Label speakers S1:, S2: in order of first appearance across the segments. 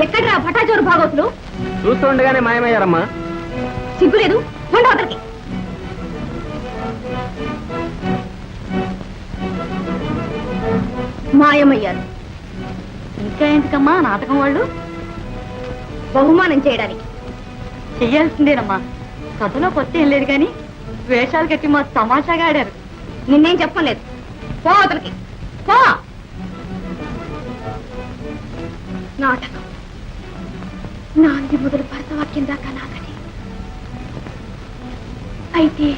S1: ఎక్కడ్రా పటాచోరు భాగవతులు?
S2: చూస్తుండగానే మాయమయ్యారమ్మా.
S1: సిగ్గులేదు, ఉండ అతనికి. మాయమయ్యారు. ఇంకా ఎందుకమ్మా నాటకం? వాళ్ళు బహుమానం చేయడానికి. చెయ్యాల్సిందేనమ్మా. కథలో కొత్త ఏం లేదు కానీ వేషాలు కట్టి మా తమాషాగా ఆడారు. నిన్నేం చెప్పలేదు. పో అతనికి, పో. నాటకం నాంది మొదలు భరతవాక్యం దాకా నాకది. అయితే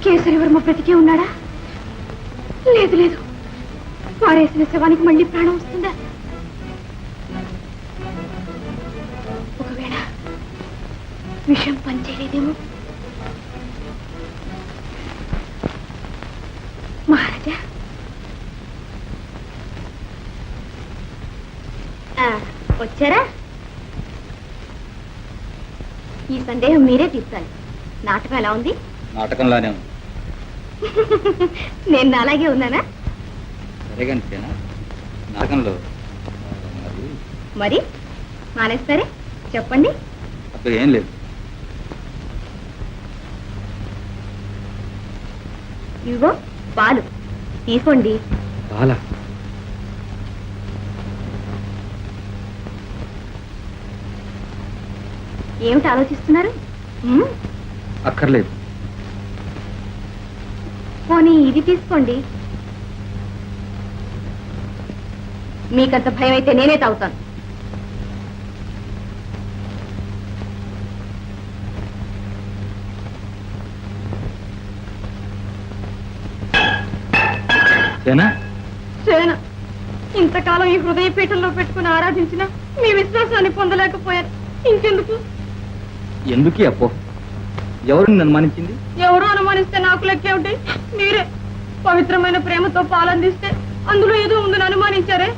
S1: కేసరివర్మ బ్రతికే ఉన్నాడా? లేదు లేదు, పారేసిన శవానికి మళ్ళీ ప్రాణం వస్తుందా? ఒకవేళ విషం పనిచేయలేదేమో. మహారాజా, వచ్చారా? ఈ సందేహం మీరే తీర్చాలి. నాటకం ఎలా ఉంది?
S2: నాటకంలానే ఉంది.
S1: నేను అలాగే ఉన్నానా?
S2: సరేగానికేనా నాటకంలో
S1: మరి మానేస్తారే? చెప్పండి.
S2: అప్పుడు ఏం లేదు.
S1: ఇదిగో పాలు తీసుకోండి.
S2: పాలా?
S1: ఏమిటి ఆలోచిస్తున్నారు?
S2: అక్కర్లేదు.
S1: పోనీ ఇది తీసుకోండి. మీకంత భయం అయితే నేనే తాగుతాను. సేన, ఇంతకాలం ఈ హృదయ పీఠంలో పెట్టుకుని ఆరాధించిన మీ విశ్వాసాన్ని పొందలేకపోయారు. ఇంకెందుకు?
S2: ఎందుకు అప్పో? ఎవరు అనుమానించింది?
S1: ఎవరు అనుమానిస్తే నాకు లెక్కేమిటి? మీరే పవిత్రమైన ప్రేమతో పాలందిస్తే అందులో ఏదో ఉందని అనుమానించారే.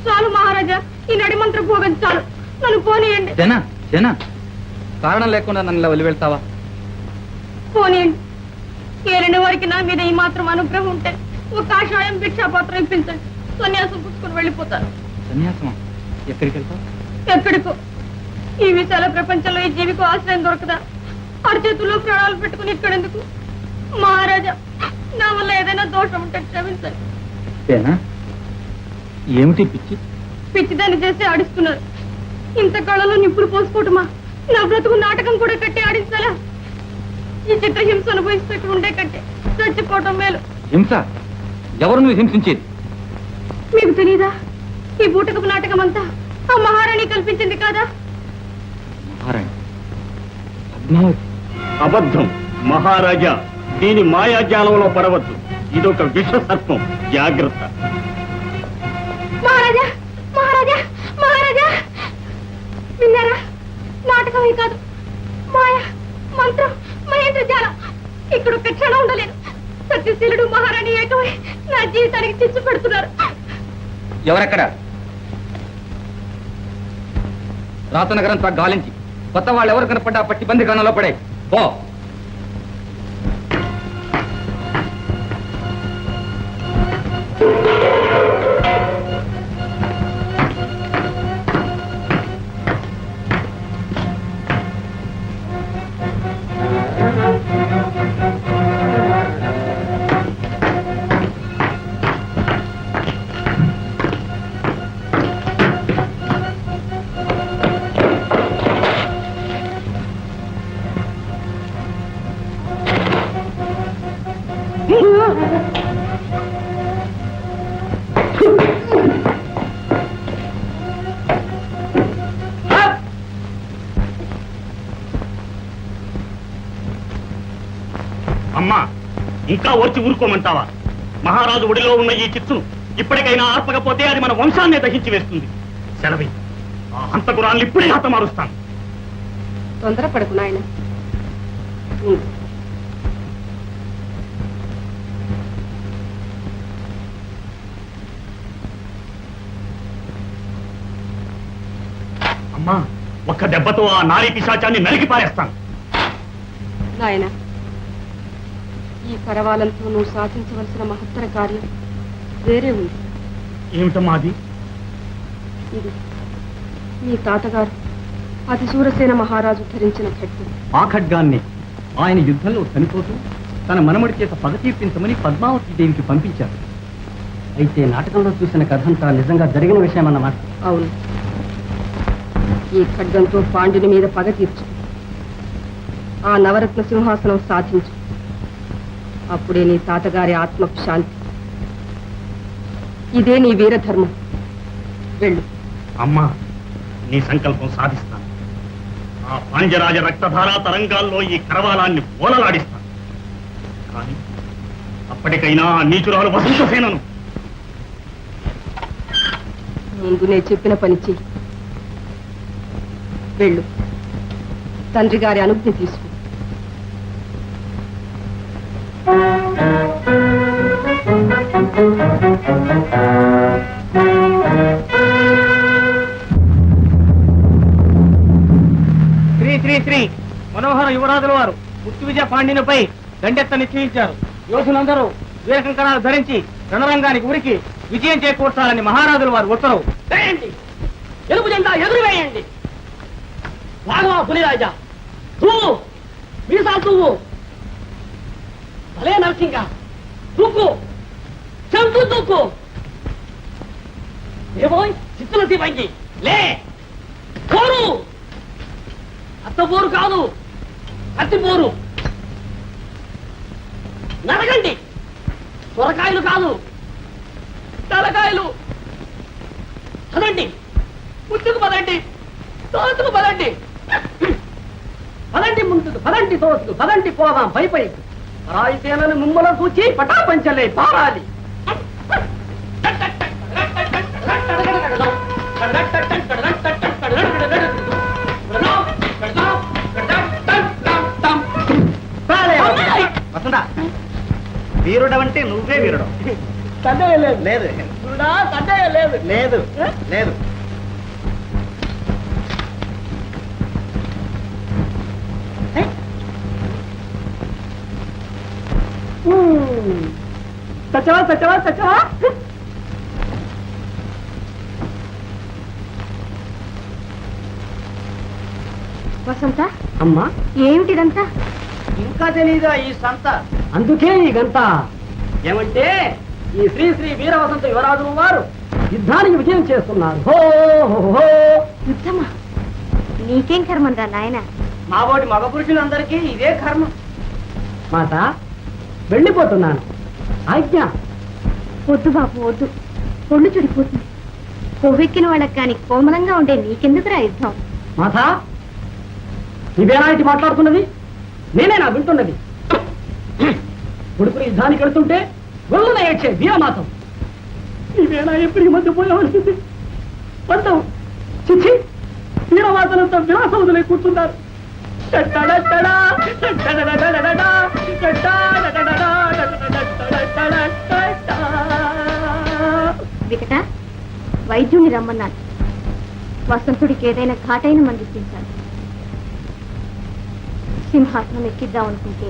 S1: చాలు మహారాజా, ఈ నడిమంత్ర భోగం చాలు. నన్ను పోనీయండి.
S2: కారణం లేకుండా నన్ను ఇలా వదిలి వెళ్తావా?
S1: పోనీయండి. ఏలిన వారికి నా మీద ఈ మాత్రం అనుగ్రహం ఉంటే ఒక కాషాయం భిక్షాపాత్రం ఇప్పించండి. సన్యాసం పుచ్చుకుని వెళ్ళిపోతాను.
S2: సన్యాసమా? ఎక్కడికి వెళ్తావు?
S1: ఎక్కడికో. ఈ విశాల ప్రపంచంలో ఈ జీవికి ఆశ్రయం దొరకదా? అరచేతుల్లో ప్రాణాలు పెట్టుకుని ఇక్కడెందుకు? మహారాజా, నా వల్ల ఏదైనా దోషం ఉంటే క్షమించండి.
S2: ఏమిటి పిచ్చి?
S1: పిచ్చిదాన్ని చేసి ఆడిస్తున్నారు. ఇంత కళలో నిప్పులు పోసుకోవటమా? నా బ్రతుకు నాటకం కూడా కట్టి ఆడించాలా? ఈ చిత్రహింస అనుభవిస్తూ ఇక్కడ ఉండే కట్టే చచ్చిపోవటం మేలు.
S2: హింస? ఎవరు నువ్వు హింసించేది?
S1: మీకు తెలీదా? ఈ బూటకపు నాటకం అంతా ఆ మహారాణి కల్పించింది కాదా?
S3: అబద్ధం మహారాజా. దీని మాయాజాలంలో పడవద్దు. ఇదొక విష సర్పం. జాగ్రత్త.
S1: మహారాజా, మహారాజా, మహారాజా, విన్నారా? నాటకమే కాదు, మాయ, మంత్రం, మహేంద్రజాలం. ఇక్కడ ఒక్క క్షణం ఉండలేదు. సత్యశీలుడు మహారాణి ఏకమై నా జీవితానికి చిచ్చు పెడుతున్నారు.
S2: ఎవరెక్కడ? రాతనగరంతా గాలించి కొత్త వాళ్ళు ఎవరు కనపడ్డా పట్టి బందిఖానాలో పడే. పో.
S3: అమ్మా, ఇంకా వచ్చి ఊరుకోమంటావా? మహారాజు ఒడిలో ఉన్న ఈ చిచ్చును ఇప్పటికైనా ఆర్పకపోతే అది మన వంశాన్నే దహించి వేస్తుంది. సెలవి, ఆ హంతకురాన్ని ఇప్పుడే హతమారుస్తాను.
S1: తొందరపడకు నాయన.
S3: అమ్మా, ఒక్క దెబ్బతో ఆ నారీ పిశాచాన్ని నరికి పారేస్తాను.
S1: నాయన, ఈ కరవాలంతో నువ్వు సాధించవలసిన మహత్తర కార్యం
S4: వేరే ఉంది.
S3: ఏమిటమ్మా అది?
S4: ఇది మీ తాతగారు అతిశూరసేన మహారాజు ధరించిన ఖడ్గం.
S5: ఆ ఖడ్గాన్ని ఆయన యుద్ధంలో చనిపోతూ తన మనమడి చేత పగ తీర్పించమని పద్మావతి దేవికి పంపించారు. అయితే నాటకంలో చూసిన కథంతా నిజంగా జరిగిన విషయం అన్నమాట.
S4: అవును, ఈ ఖడ్గంతో పాండ్యుని మీద పగ తీర్చు, ఆ నవరత్న సింహాసనం సాధించు. అప్పుడే నీ తాతగారి ఆత్మకు శాంతి. ఇదే నీ వీరధర్మం. వెళ్ళు.
S3: అమ్మా, నీ సంకల్పం సాధిస్తాను. ఆ పాండ్యరాజ రక్తధారా తరంగాల్లో ఈ కరవాలాన్ని ఓలలాడిస్తాను. కానీ అప్పటికైనా ఆ నీచురాలు వసంతసేనను
S4: ముందు నేను చెప్పిన పని చెయ్యి. వెళ్ళు, తండ్రి గారి అనుజ్ఞ తీసుకో.
S5: శ్రీ శ్రీ శ్రీ మనోహర యువరాజుల వారు ముత్తు విజయ పాండ్యునిపై దండెత్త నిశ్చయించారు. యోధులందరూ వీరకంకణాలు ధరించి రణరంగానికి ఉరికి విజయం చేకూర్చాలని మహారాజుల వారు ఉత్తరవు. వేయండి, ఎలుపు జెండా ఎదురు వేయండి. రాఘవ పులిరాజా, తువ్వు మీసాలు తువ్వు. భలే నరసింగ, తుక్కు చెంటు తుక్కు. ఏమోయ్ చిత్తులసి పంగి లే. కోరు అత్తపోరు కాదు, కత్తిపోరు. నరగండి, సొరకాయలు కాదు, తలకాయలు. పదండి, ముందుకు పదండి, తోసుకు పదండి. పదండి ముందుకు, పదండి తోసుకు, పదండి పోదాం పైపై. రాయితేనని ముమ్మల చూచి పటాపంచలే పారాలి.
S6: వసంత, వీరుడవంటే నువ్వే వీరుడు.
S5: సందేహం లేదు.
S6: లేదు
S5: సందేహం లేదు.
S6: లేదు లేదు.
S5: సచ్చవా సచ్చవా సచ్చవా.
S1: వసంత,
S5: అమ్మా,
S1: ఏమిటిదంతా?
S5: ఇంకా తెలీదా ఈ సంత? అందుకే ఈ గంట. ఏమంటే ఈ శ్రీ శ్రీ వీరవసంత యువరాజుల వారు యుద్ధానికి విజయం చేస్తున్నారు. హో హో హో.
S1: యుద్ధమా? నీకేం కర్మంరా నాయన?
S5: మాబోటి మగ పురుషులందరికీ ఇదే కర్మ. మాట వెళ్ళిపోతున్నాను. ఆజ్ఞ.
S1: వద్దు బాబు వద్దు, ఒళ్ళు చుడిపోతుంది. కొవ్వెక్కిన వాళ్ళకి కానీ కోమలంగా ఉండే నీకెందుకురా యుద్ధం?
S5: మాత, నీవేనా ఇటు మాట్లాడుతున్నది? నేనేనా వింటున్నది? కొడుకుని యుద్ధానికి వెళ్తుంటే ఒళ్ళున ఏడ్చే వీరమాతం నీవేనా ఎప్పుడు ఈ మధ్య పోయావనిపింది? పంతం చిచ్చి, వీరమాతలంతా విలాసవదులై కూర్చున్నారు.
S1: వికట, వైద్యుని రమ్మన్నాను. వసంతుడికి ఏదైనా ఘాటైన మందించాలి. సింహాసనం ఎక్కిద్దాం అనుకుంటే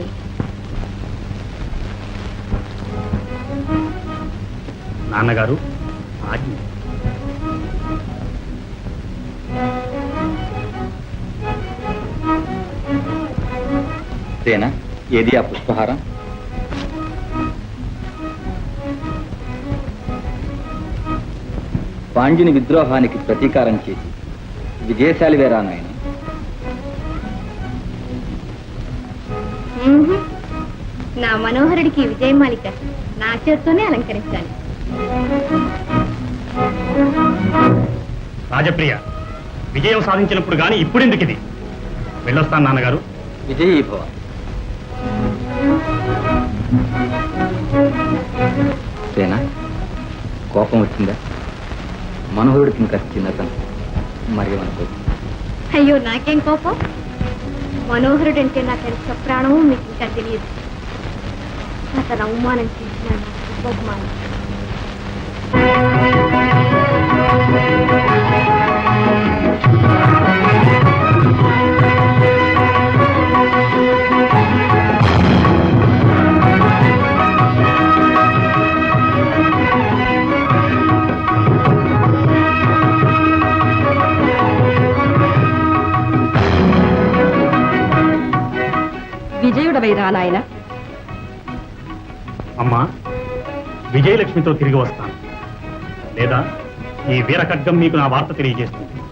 S3: నాన్నగారు ఆజ్ఞ.
S2: సేన, ఏది ఆ పుష్పహారం? పాండ్యుని విద్రోహానికి ప్రతీకారం చేసి విజయశాలి వేరా నాయన?
S1: నా మనోహరుడికి విజయమాలిక నా చేత్తోనే అలంకరించాలి.
S3: రాజప్రియ, విజయం సాధించినప్పుడు గాని ఇప్పుడెందుకు ఇది? వెళ్ళొస్తాను నాన్నగారు.
S2: విజయీభవ. సేన, కోపం వచ్చిందా? మనోహరుడికి ఇంకా చిన్నతనం, మరి అనుకో.
S1: అయ్యో, నాకేం కోపం? మనోహరుడంటే నాకు ఎంత ప్రాణమో మీకు ఇంకా తెలియదు. అతను అవమానం చేసిన నాకు బహుమానం.
S4: విజయుడవైరా నాయన.
S3: అమ్మా, విజయలక్ష్మితో తిరిగి వస్తాను. లేదా ఈ వీర ఖడ్గం మీకు నా వార్త తెలియజేస్తుంది.